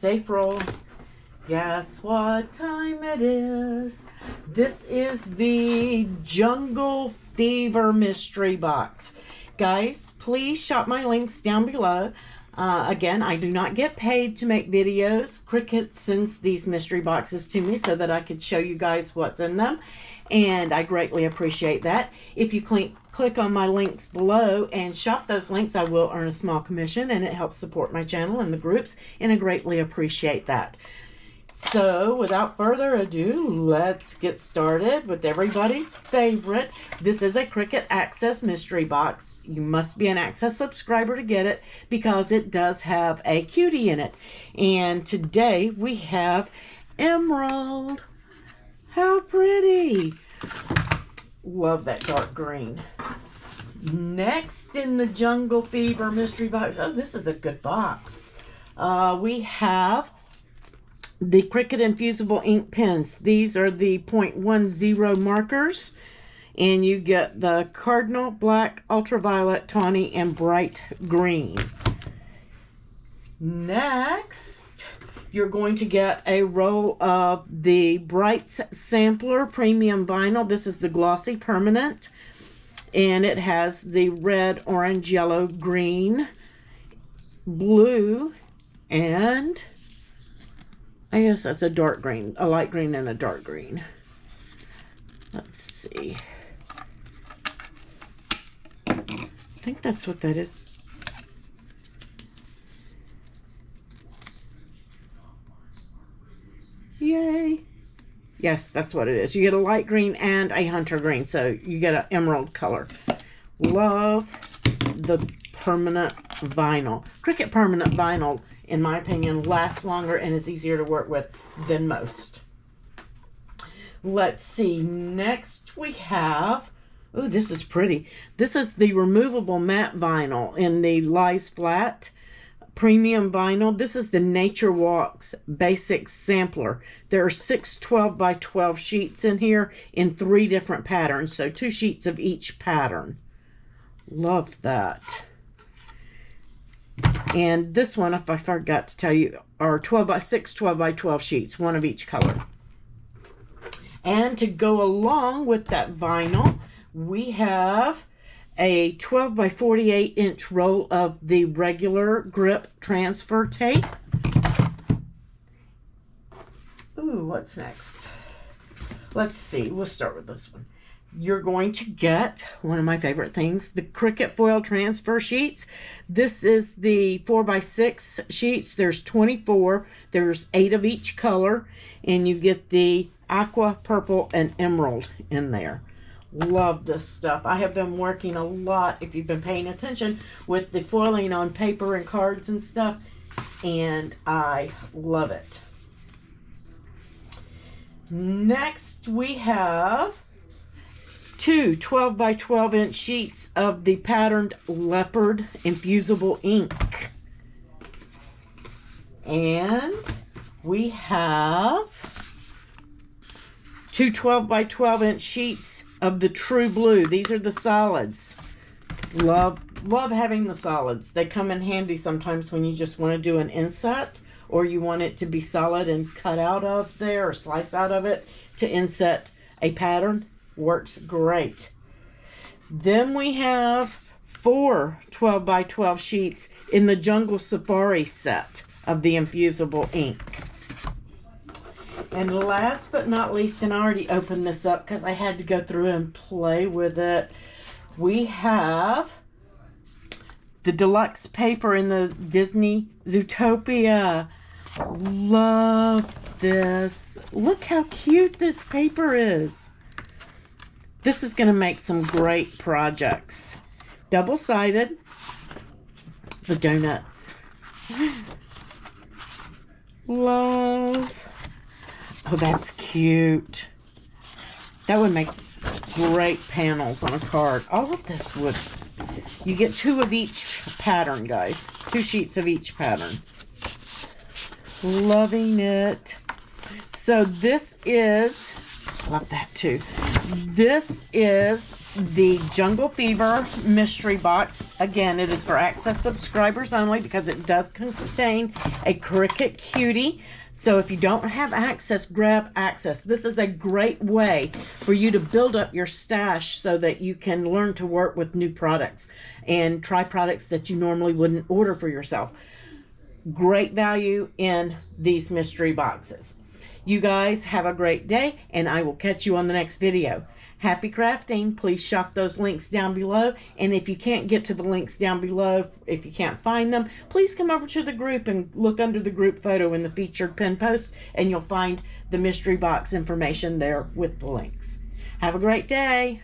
April. Guess what time it is? This is the Jungle Fever mystery box. Guys, please shop my links down below. Again, I do not get paid to make videos. Cricut sends these mystery boxes to me so that I could show you guys what's in them. And I greatly appreciate that. If you click on my links below and shop those links, I will earn a small commission, and it helps support my channel and the groups, and I greatly appreciate that. So, without further ado, let's get started with everybody's favorite. This is a Cricut Access mystery box. You must be an Access subscriber to get it because it does have a cutie in it. And today we have Emerald. How pretty. Love that dark green. Next in the Jungle Fever mystery box. Oh, this is a good box. We have the Cricut infusible ink pens. These are the 0.10 markers, and you get the cardinal, black, ultraviolet, tawny, and bright green. Next, you're going to get a roll of the Brights Sampler Premium Vinyl. This is the glossy permanent, and it has the red, orange, yellow, green, blue, and I guess that's a dark green, a light green and a dark green. Let's see. I think that's what that is. Yay. Yes, that's what it is. You get a light green and a hunter green, so you get an emerald color. Love the permanent vinyl. Cricut permanent vinyl, in my opinion, lasts longer and is easier to work with than most. Let's see. Next we have, oh, this is pretty. This is the removable matte vinyl in the Lies Flat Premium Vinyl. This is the Nature Walks Basic Sampler. There are 6 12 by 12 sheets in here in 3 different patterns, so 2 sheets of each pattern. Love that. And this one, if I forgot to tell you, are 12 by 6 12 by 12 sheets, 1 of each color. And to go along with that vinyl, we have a 12 by 48 inch roll of the regular grip transfer tape. Ooh, what's next? Let's see, we'll start with this one. You're going to get one of my favorite things, the Cricut foil transfer sheets. This is the 4 by 6 sheets. There's 24. There's 8 of each color, and you get the aqua, purple, and emerald in there. Love this stuff. I have been working a lot, if you've been paying attention, with the foiling on paper and cards and stuff, and I love it. Next, we have 2 12 by 12 inch sheets of the patterned leopard infusible ink. And we have 2 12 by 12 inch sheets of the true blue. These are the solids. Love having the solids. They come in handy sometimes when you just want to do an inset, or you want it to be solid and cut out of there or slice out of it to inset a pattern. Works great. Then we have 4 12 by 12 sheets in the Jungle Safari set of the infusible ink. And last but not least, and I already opened this up because I had to go through and play with it, we have the deluxe paper in the Disney Zootopia. Love this. Look how cute this paper is. This is going to make some great projects. Double-sided. The donuts. Love. Oh, that's cute. That would make great panels on a card. All of this would. You get 2 of each pattern, guys. 2 sheets of each pattern. Loving it. So this is Love that too. This is the Jungle Fever mystery box. Again, it is for Access subscribers only because it does contain a Cricut Cutie. So if you don't have Access, grab Access. This is a great way for you to build up your stash so that you can learn to work with new products and try products that you normally wouldn't order for yourself. Great value in these mystery boxes. You guys have a great day, and I will catch you on the next video. Happy crafting. Please shop those links down below. And if you can't get to the links down below, if you can't find them, please come over to the group and look under the group photo in the featured pin post, and you'll find the mystery box information there with the links. Have a great day.